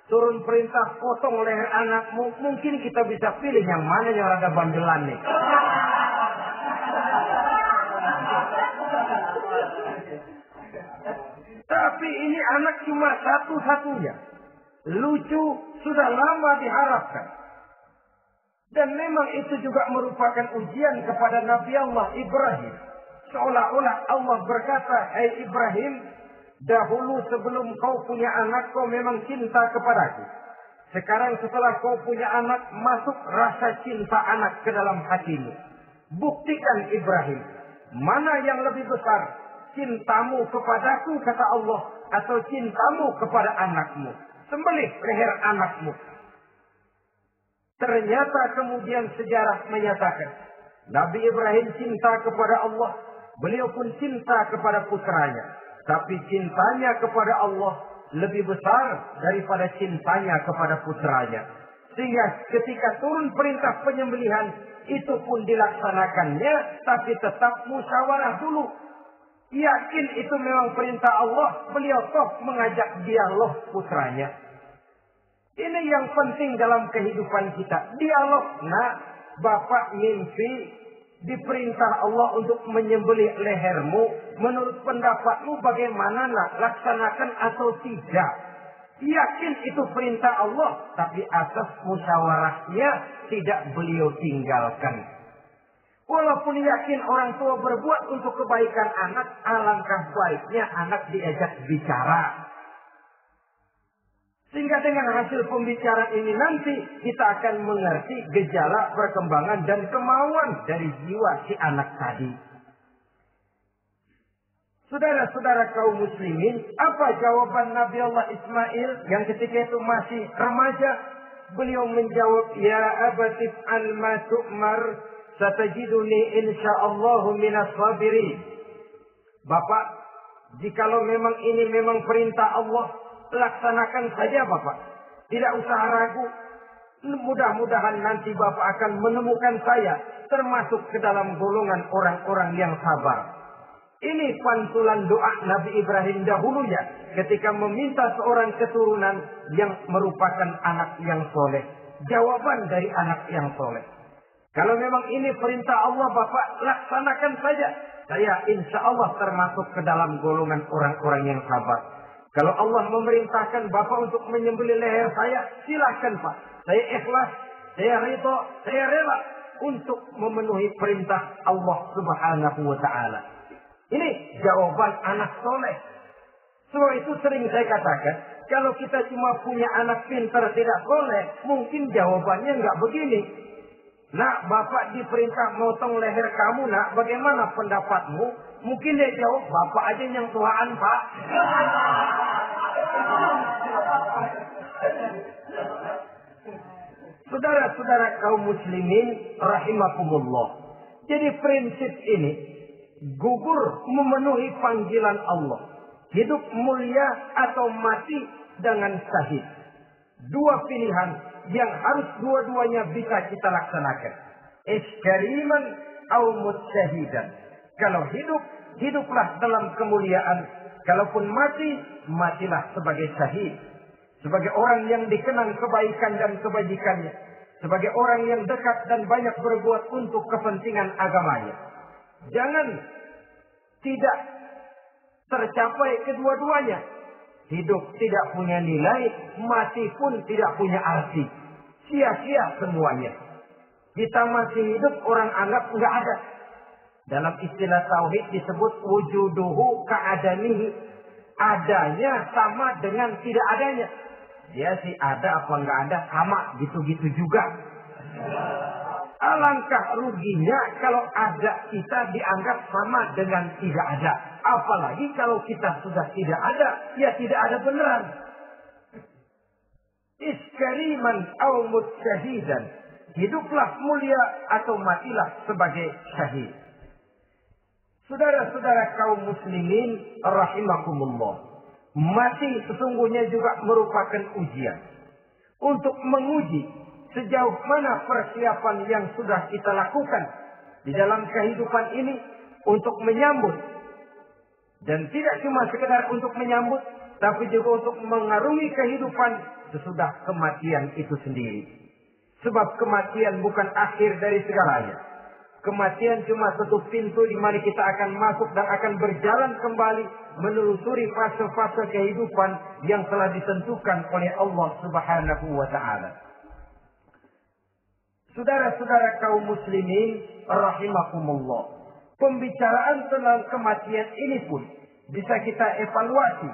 turun perintah potong leher anakmu, mungkin kita bisa pilih yang mana yang rada bandelan nih. Tapi ini anak cuma satu-satunya. Lucu, sudah lama diharapkan. Dan memang itu juga merupakan ujian kepada Nabi Allah Ibrahim. Seolah-olah Allah berkata, "Hai Ibrahim, dahulu sebelum kau punya anak, kau memang cinta kepadaku. Sekarang setelah kau punya anak, masuk rasa cinta anak ke dalam hatimu. Buktikan Ibrahim, mana yang lebih besar, cintamu kepadaku, kata Allah, atau cintamu kepada anakmu. Sembelih leher anakmu." Ternyata kemudian sejarah menyatakan, Nabi Ibrahim cinta kepada Allah, beliau pun cinta kepada putranya. Tapi cintanya kepada Allah lebih besar daripada cintanya kepada putranya. Sehingga ketika turun perintah penyembelihan, itu pun dilaksanakannya, tapi tetap musyawarah dulu. Yakin itu memang perintah Allah, beliau toh mengajak dialog putranya. Ini yang penting dalam kehidupan kita. Dialog. Nah, bapak mimpi diperintah Allah untuk menyembelih lehermu. Menurut pendapatmu bagaimana, nak? Laksanakan atau tidak? Yakin itu perintah Allah. Tapi asas musyawarahnya tidak beliau tinggalkan. Walaupun yakin orang tua berbuat untuk kebaikan anak, alangkah baiknya anak diajak bicara. Sehingga dengan hasil pembicaraan ini nanti kita akan mengerti gejala perkembangan dan kemauan dari jiwa si anak tadi. Saudara-saudara kaum muslimin, apa jawaban Nabi Allah Ismail yang ketika itu masih remaja? Beliau menjawab, "Ya abati f'al ma tu'mar, satajiduni insyaallahu minas sabirin." Bapak, jikalau memang ini memang perintah Allah, laksanakan saja Bapak. Tidak usah ragu. Mudah-mudahan nanti Bapak akan menemukan saya termasuk ke dalam golongan orang-orang yang sabar. Ini pantulan doa Nabi Ibrahim dahulunya ketika meminta seorang keturunan yang merupakan anak yang soleh. Jawaban dari anak yang soleh. Kalau memang ini perintah Allah Bapak, laksanakan saja. Saya insya Allah termasuk ke dalam golongan orang-orang yang sabar. Kalau Allah memerintahkan Bapak untuk menyembelih leher saya, silahkan Pak. Saya ikhlas, saya ridho, saya rela untuk memenuhi perintah Allah Subhanahu wa Ta'ala. Ini jawaban anak soleh. Sebab itu sering saya katakan, kalau kita cuma punya anak pintar tidak soleh, mungkin jawabannya nggak begini. "Nak, Bapak diperintah motong leher kamu, nak. Bagaimana pendapatmu?" Mungkin dia jawab, "Bapak aja yang tuaan, Pak." Saudara-saudara kaum muslimin rahimakumullah. Jadi prinsip ini gugur memenuhi panggilan Allah. Hidup mulia atau mati dengan syahid. Dua pilihan yang harus dua-duanya bisa kita laksanakan. Iskariman au mutsyahidan. Kalau hidup, hiduplah dalam kemuliaan. Kalaupun mati, matilah sebagai syahid. Sebagai orang yang dikenang kebaikan dan kebajikannya. Sebagai orang yang dekat dan banyak berbuat untuk kepentingan agamanya. Jangan tidak tercapai kedua-duanya. Hidup tidak punya nilai, mati pun tidak punya arti. Sia-sia semuanya. Kita masih hidup, orang anggap nggak ada. Dalam istilah tauhid disebut wujuduhu ka'adamihi. Adanya sama dengan tidak adanya. Dia sih ada apa nggak ada, sama gitu-gitu juga. Alangkah ruginya kalau ada kita dianggap sama dengan tidak ada. Apalagi kalau kita sudah tidak ada, ya tidak ada beneran. Iskariman au mutsyahidan. Hiduplah mulia atau matilah sebagai syahid. Saudara-saudara kaum muslimin rahimakumullah. Mati sesungguhnya juga merupakan ujian. Untuk menguji sejauh mana persiapan yang sudah kita lakukan di dalam kehidupan ini untuk menyambut. Dan tidak cuma sekedar untuk menyambut, tapi juga untuk mengarungi kehidupan sesudah kematian itu sendiri. Sebab kematian bukan akhir dari segalanya. Kematian cuma satu pintu di mana kita akan masuk dan akan berjalan kembali menelusuri fase-fase kehidupan yang telah ditentukan oleh Allah Subhanahu wa taala. Saudara-saudara kaum muslimin rahimakumullah. Pembicaraan tentang kematian ini pun bisa kita evaluasi.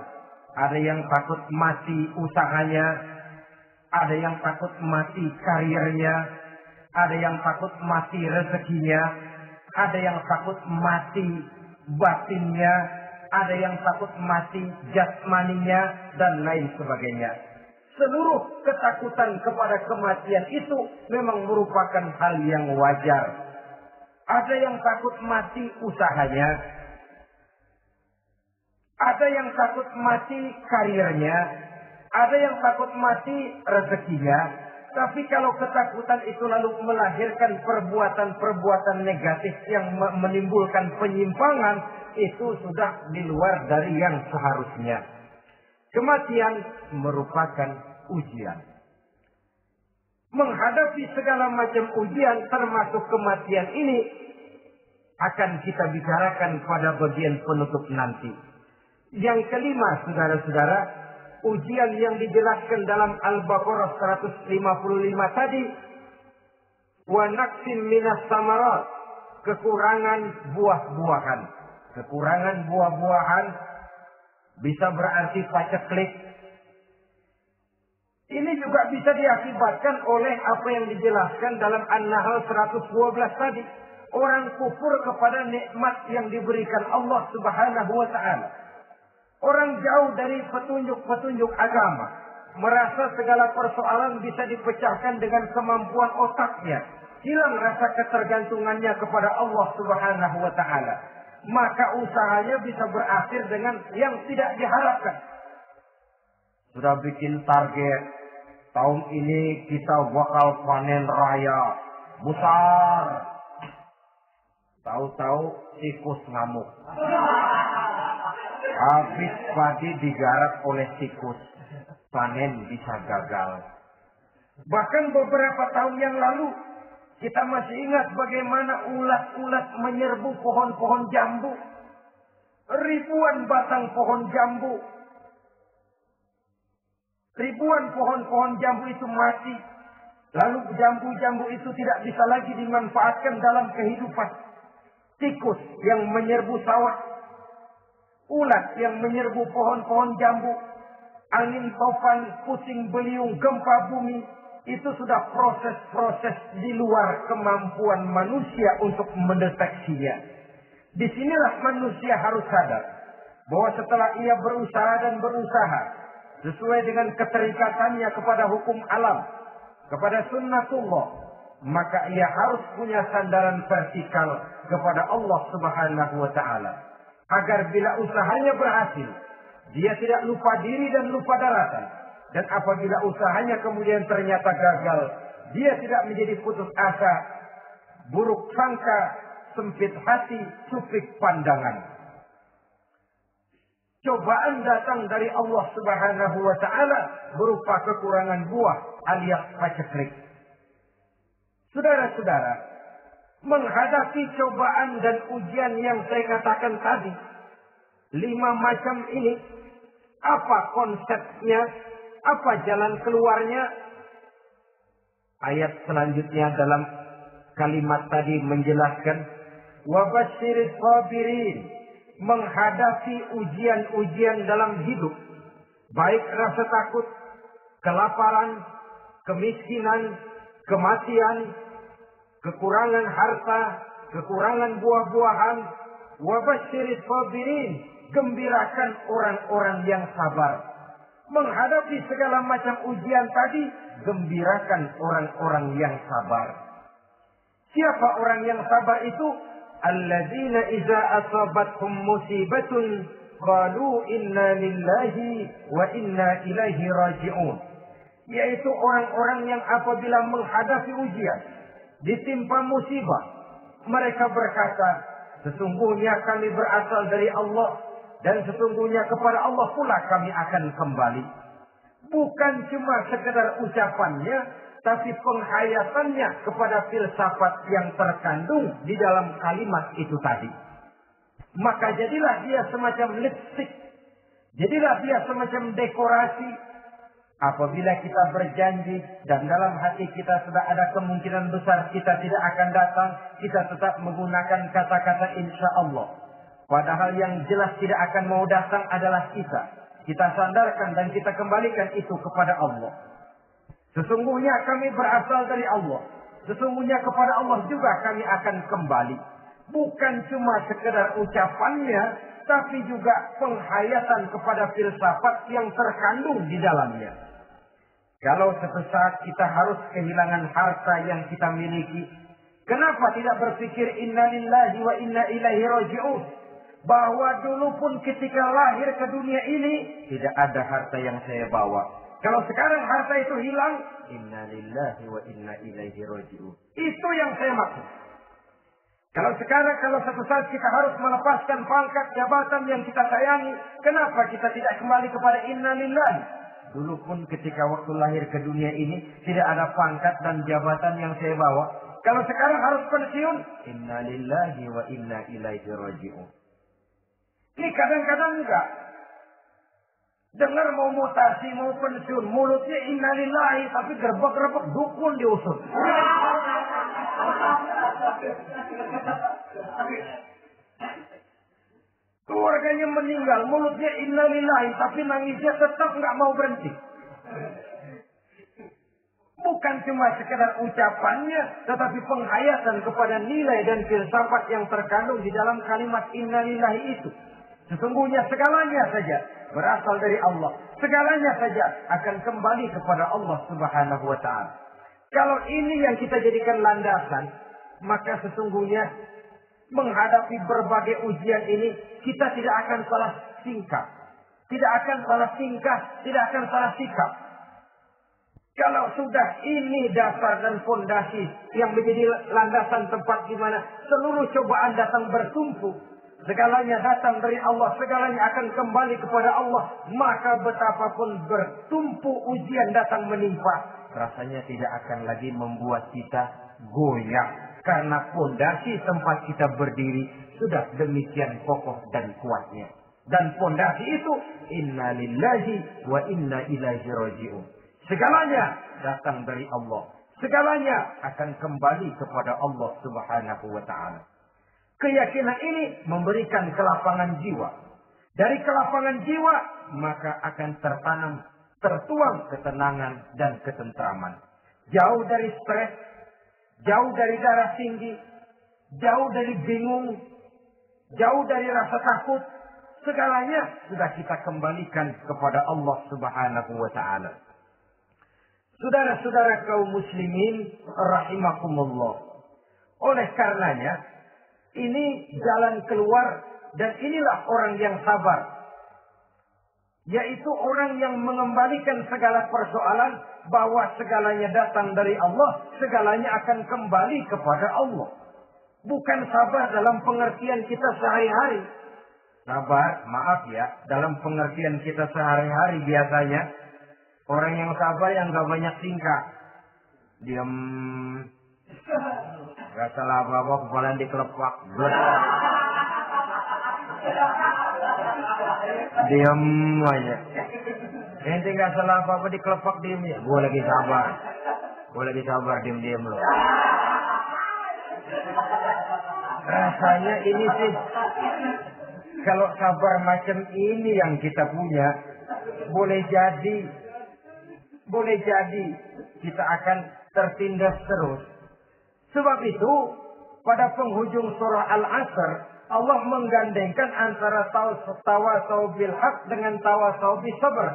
Ada yang takut mati usahanya, ada yang takut mati karirnya, ada yang takut mati rezekinya, ada yang takut mati batinnya, ada yang takut mati jasmaninya, dan lain sebagainya. Seluruh ketakutan kepada kematian itu memang merupakan hal yang wajar. Ada yang takut mati usahanya, ada yang takut mati karirnya, ada yang takut mati rezekinya. Tapi kalau ketakutan itu lalu melahirkan perbuatan-perbuatan negatif yang menimbulkan penyimpangan, itu sudah di luar dari yang seharusnya. Kematian merupakan ujian. Menghadapi segala macam ujian termasuk kematian ini akan kita bicarakan pada bagian penutup nanti. Yang kelima, saudara-saudara, ujian yang dijelaskan dalam Al-Baqarah 155 tadi, wa naqsin minas samarat, kekurangan buah-buahan. Kekurangan buah-buahan bisa berarti paceklik. Ini juga bisa diakibatkan oleh apa yang dijelaskan dalam An-Nahl 112 tadi. Orang kufur kepada nikmat yang diberikan Allah Subhanahu wa taala. Orang jauh dari petunjuk-petunjuk agama. Merasa segala persoalan bisa dipecahkan dengan kemampuan otaknya. Hilang rasa ketergantungannya kepada Allah Subhanahu wa taala. Maka usahanya bisa berakhir dengan yang tidak diharapkan. Sudah bikin target, tahun ini kita bakal panen raya besar. Tahu-tahu tikus ngamuk. Habis padi digarap oleh tikus, panen bisa gagal. Bahkan beberapa tahun yang lalu, kita masih ingat bagaimana ulat-ulat menyerbu pohon-pohon jambu. Ribuan batang pohon jambu. Ribuan pohon-pohon jambu itu mati. Lalu jambu-jambu itu tidak bisa lagi dimanfaatkan dalam kehidupan. Tikus yang menyerbu sawah. Ulat yang menyerbu pohon-pohon jambu. Angin topan, puting beliung, gempa bumi. Itu sudah proses-proses di luar kemampuan manusia untuk mendeteksinya. Disinilah manusia harus sadar bahwa setelah ia berusaha dan berusaha sesuai dengan keterikatannya kepada hukum alam, kepada sunnatullah, maka ia harus punya sandaran vertikal kepada Allah Subhanahu wa taala. Agar bila usahanya berhasil, dia tidak lupa diri dan lupa daratan. Dan apabila usahanya kemudian ternyata gagal, dia tidak menjadi putus asa, buruk sangka, sempit hati, supik pandangan. Cobaan datang dari Allah Subhanahu wa taala berupa kekurangan buah alias paceklik. Saudara-saudara, menghadapi cobaan dan ujian yang saya katakan tadi, 5 macam ini, apa konsepnya, apa jalan keluarnya? Ayat selanjutnya dalam kalimat tadi menjelaskan, wabasyiris sabirin, menghadapi ujian-ujian dalam hidup, baik rasa takut, kelaparan, kemiskinan, kematian, kekurangan harta, kekurangan buah-buahan. Wabasyiris sabirin, gembirakan orang-orang yang sabar. Menghadapi segala macam ujian tadi, gembirakan orang-orang yang sabar. Siapa orang yang sabar itu? Alladzina iza asabathum musibatun qalu inna lillahi wa inna ilaihi raji'un. Yaitu orang-orang yang apabila menghadapi ujian, ditimpa musibah, mereka berkata, sesungguhnya kami berasal dari Allah dan sesungguhnya kepada Allah pula kami akan kembali. Bukan cuma sekedar ucapannya, tapi penghayatannya kepada filsafat yang terkandung di dalam kalimat itu tadi. Maka jadilah dia semacam lipstick, jadilah dia semacam dekorasi. Apabila kita berjanji dan dalam hati kita sudah ada kemungkinan besar kita tidak akan datang, kita tetap menggunakan kata-kata insya Allah. Padahal yang jelas tidak akan mau datang adalah kita. Kita sandarkan dan kita kembalikan itu kepada Allah. Sesungguhnya kami berasal dari Allah. Sesungguhnya kepada Allah juga kami akan kembali. Bukan cuma sekedar ucapannya, tapi juga penghayatan kepada filsafat yang terkandung di dalamnya. Kalau suatu saat kita harus kehilangan harta yang kita miliki, kenapa tidak berpikir inna lillahi wa inna ilaihi raji'un? Bahwa dulu pun ketika lahir ke dunia ini, tidak ada harta yang saya bawa. Kalau sekarang harta itu hilang, inna lillahi wa inna ilaihi raji'un. Itu yang saya maksud. Kalau sekarang, kalau suatu saat kita harus melepaskan pangkat jabatan yang kita sayangi, kenapa kita tidak kembali kepada inna lillahi? Dulu pun ketika waktu lahir ke dunia ini, tidak ada pangkat dan jabatan yang saya bawa. Kalau sekarang harus pensiun, inna lillahi wa inna ilaihi raji'un. Ini kadang-kadang enggak. Dengar mau mutasi, mau pensiun, mulutnya inna lillahi, tapi gerbek-gerbek dukun diusut. Keluarganya meninggal, mulutnya inna lillahi, tapi nangisnya tetap nggak mau berhenti. Bukan cuma sekedar ucapannya, tetapi penghayatan kepada nilai dan filsafat yang terkandung di dalam kalimat inna lillahi itu. Sesungguhnya segalanya saja berasal dari Allah. Segalanya saja akan kembali kepada Allah Subhanahu wa ta'ala. Kalau ini yang kita jadikan landasan, maka sesungguhnya menghadapi berbagai ujian ini, kita tidak akan salah tingkah. Tidak akan salah tingkah, tidak akan salah sikap. Kalau sudah ini dasar dan fondasi yang menjadi landasan tempat di mana seluruh cobaan datang bertumpu, segalanya datang dari Allah, segalanya akan kembali kepada Allah, maka betapapun bertumpu ujian datang menimpa, rasanya tidak akan lagi membuat kita goyah. Karena fondasi tempat kita berdiri sudah demikian kokoh dan kuatnya. Dan fondasi itu inna lillahi wa inna ilaihi raji'un. Segalanya datang dari Allah. Segalanya akan kembali kepada Allah Subhanahu wa ta'ala. Keyakinan ini memberikan kelapangan jiwa. Dari kelapangan jiwa maka akan tertuang ketenangan dan ketentraman. Jauh dari stres, jauh dari darah tinggi, jauh dari bingung, jauh dari rasa takut, segalanya sudah kita kembalikan kepada Allah Subhanahu wa ta'ala. Saudara-saudara kaum muslimin rahimakumullah. Oleh karenanya, ini jalan keluar dan inilah orang yang sabar. Yaitu orang yang mengembalikan segala persoalan bahwa segalanya datang dari Allah, segalanya akan kembali kepada Allah. Bukan sabar dalam pengertian kita sehari-hari. Sabar, maaf ya, dalam pengertian kita sehari-hari biasanya orang yang sabar yang gak banyak tingkah. Diam, gak salah apa-apa, kepala dikelepak. Diam aja. Ente nggak salah apa-apa dikelepak diem ya. Gue lagi sabar, diem loh. Rasanya ini sih, kalau sabar macam ini yang kita punya, boleh jadi kita akan tertindas terus. Sebab itu, pada penghujung surah Al-Asr, Allah menggandengkan antara tawasau bil haq dengan tawasau bis sabr.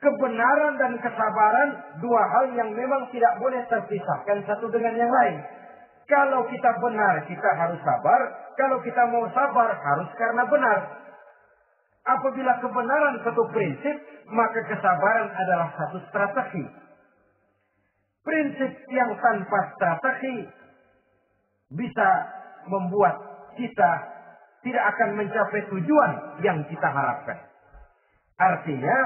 Kebenaran dan kesabaran, dua hal yang memang tidak boleh terpisahkan satu dengan yang lain. Kalau kita benar, kita harus sabar. Kalau kita mau sabar, harus karena benar. Apabila kebenaran satu prinsip, maka kesabaran adalah satu strategi. Prinsip yang tanpa strategi bisa membuat kita tidak akan mencapai tujuan yang kita harapkan. Artinya,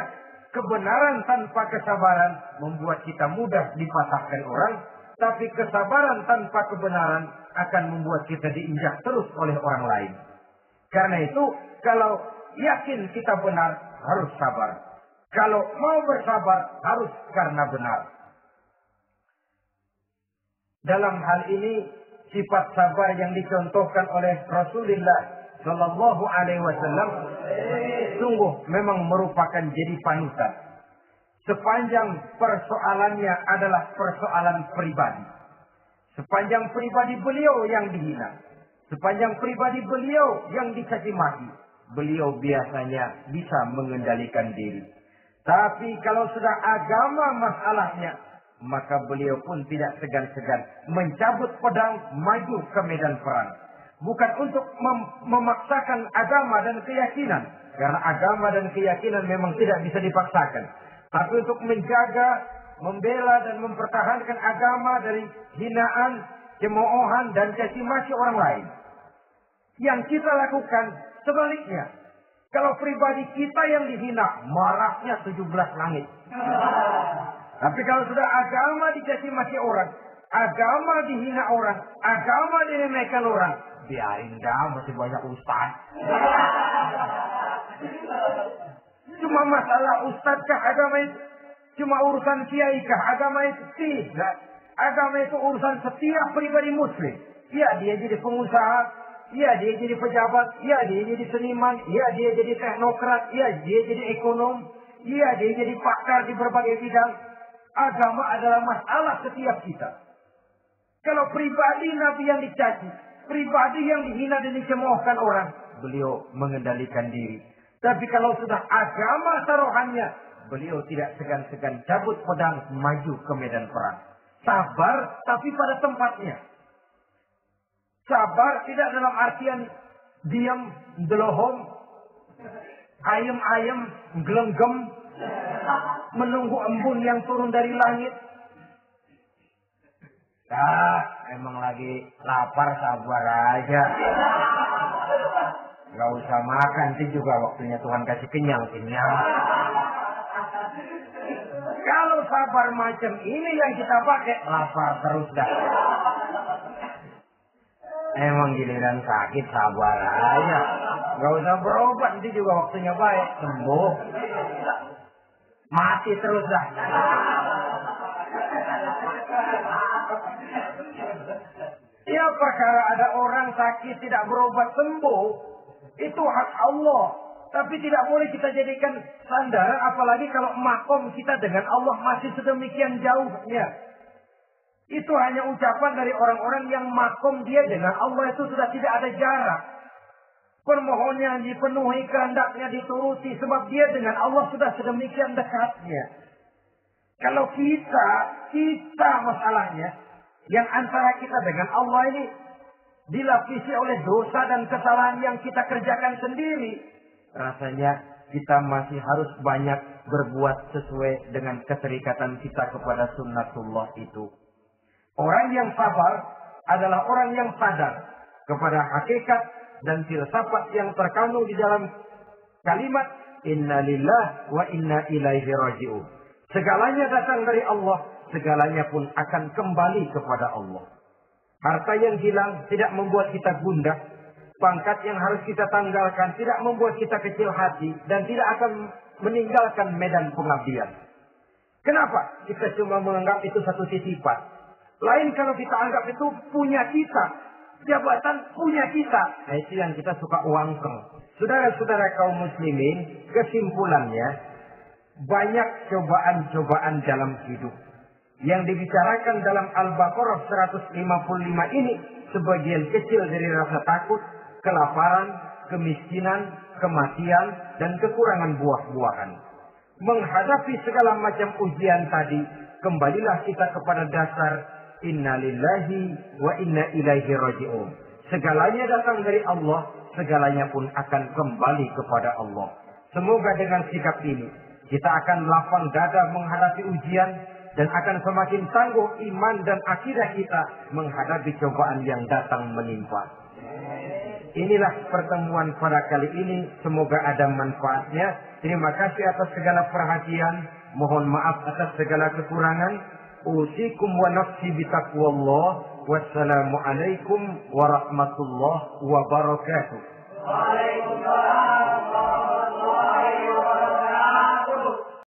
kebenaran tanpa kesabaran membuat kita mudah dipatahkan orang, tapi kesabaran tanpa kebenaran akan membuat kita diinjak terus oleh orang lain. Karena itu, kalau yakin kita benar, harus sabar. Kalau mau bersabar, harus karena benar. Dalam hal ini, sifat sabar yang dicontohkan oleh Rasulullah Shallallahu Alaihi Wasallam sungguh memang merupakan jadi panutan. Sepanjang persoalannya adalah persoalan pribadi. Sepanjang pribadi beliau yang dihina, sepanjang pribadi beliau yang dicaci maki, beliau biasanya bisa mengendalikan diri. Tapi kalau sudah agama masalahnya, maka beliau pun tidak segan-segan mencabut pedang maju ke medan perang. Bukan untuk memaksakan agama dan keyakinan, karena agama dan keyakinan memang tidak bisa dipaksakan. Tapi untuk menjaga, membela dan mempertahankan agama dari hinaan, cemoohan dan caci maki orang lain. Yang kita lakukan sebaliknya. Kalau pribadi kita yang dihina, marahnya 17 langit. Tapi kalau sudah agama dicaci maki orang, agama dihina orang, agama diremehkan orang, biarin dah, masih banyak ustaz. Cuma masalah ustadzkah agama itu? Cuma urusan kiaikah agama itu? Tidak. Agama itu urusan setiap pribadi muslim. Ya, dia jadi pengusaha. Ya, dia jadi pejabat. Ya, dia jadi seniman. Ya, dia jadi teknokrat. Ya, dia jadi ekonom. Ya, dia jadi pakar di berbagai bidang. Agama adalah masalah setiap kita. Kalau pribadi Nabi yang dicaci, pribadi yang dihina dan dicemoohkan orang, beliau mengendalikan diri. Tapi kalau sudah agama taruhannya, beliau tidak segan-segan cabut pedang maju ke medan perang. Sabar tapi pada tempatnya. Sabar tidak dalam artian diam, delohom, ayem-ayem, gelenggem, menunggu embun yang turun dari langit. Emang lagi lapar, sabar aja. Gak usah makan sih juga, waktunya Tuhan kasih kenyang. Kalau sabar macam ini yang kita pakai, lapar terus dah. Emang giliran sakit, sabar aja. Gak usah berobat, nanti juga waktunya baik, sembuh. Mati terus dah. Ya, perkara ada orang sakit tidak berobat sembuh, itu hak Allah. Tapi tidak boleh kita jadikan sandaran, apalagi kalau makom kita dengan Allah masih sedemikian jauhnya. Itu hanya ucapan dari orang-orang yang makom dia dengan Allah itu sudah tidak ada jarak. Permohonnya dipenuhi, kehendaknya dituruti, sebab dia dengan Allah sudah sedemikian dekatnya. Kalau kita masalahnya, yang antara kita dengan Allah ini dilapisi oleh dosa dan kesalahan yang kita kerjakan sendiri, rasanya kita masih harus banyak berbuat sesuai dengan keterikatan kita kepada sunnatullah itu. Orang yang sabar adalah orang yang sadar kepada hakikat dan filsafat yang terkandung di dalam kalimat inna lillahi wa inna ilaihi raji'un. Segalanya datang dari Allah, segalanya pun akan kembali kepada Allah. Harta yang hilang tidak membuat kita gundah. pangkat yang harus kita tanggalkan tidak membuat kita kecil hati dan tidak akan meninggalkan medan pengabdian. Kenapa? Kita cuma menganggap itu satu titipan. Lain kalau kita anggap itu punya kita. Jabatan punya kita. Nah, itu yang kita suka uangkeng. Saudara-saudara kaum muslimin, kesimpulannya, banyak cobaan-cobaan dalam hidup. Yang dibicarakan dalam Al-Baqarah 155 ini, sebagian kecil dari rasa takut, kelaparan, kemiskinan, kematian, dan kekurangan buah-buahan. Menghadapi segala macam ujian tadi, kembalilah kita kepada dasar inna lillahi wa inna ilaihi raji'un. Segalanya datang dari Allah, segalanya pun akan kembali kepada Allah. Semoga dengan sikap ini, kita akan lapang dada menghadapi ujian, dan akan semakin tangguh iman dan akidah kita menghadapi cobaan yang datang menimpa. Inilah pertemuan pada kali ini. Semoga ada manfaatnya. Terima kasih atas segala perhatian. Mohon maaf atas segala kekurangan. Usikum wa nafsi bitaqwallah. Wassalamualaikum warahmatullahi wabarakatuh. Waalaikumsalam.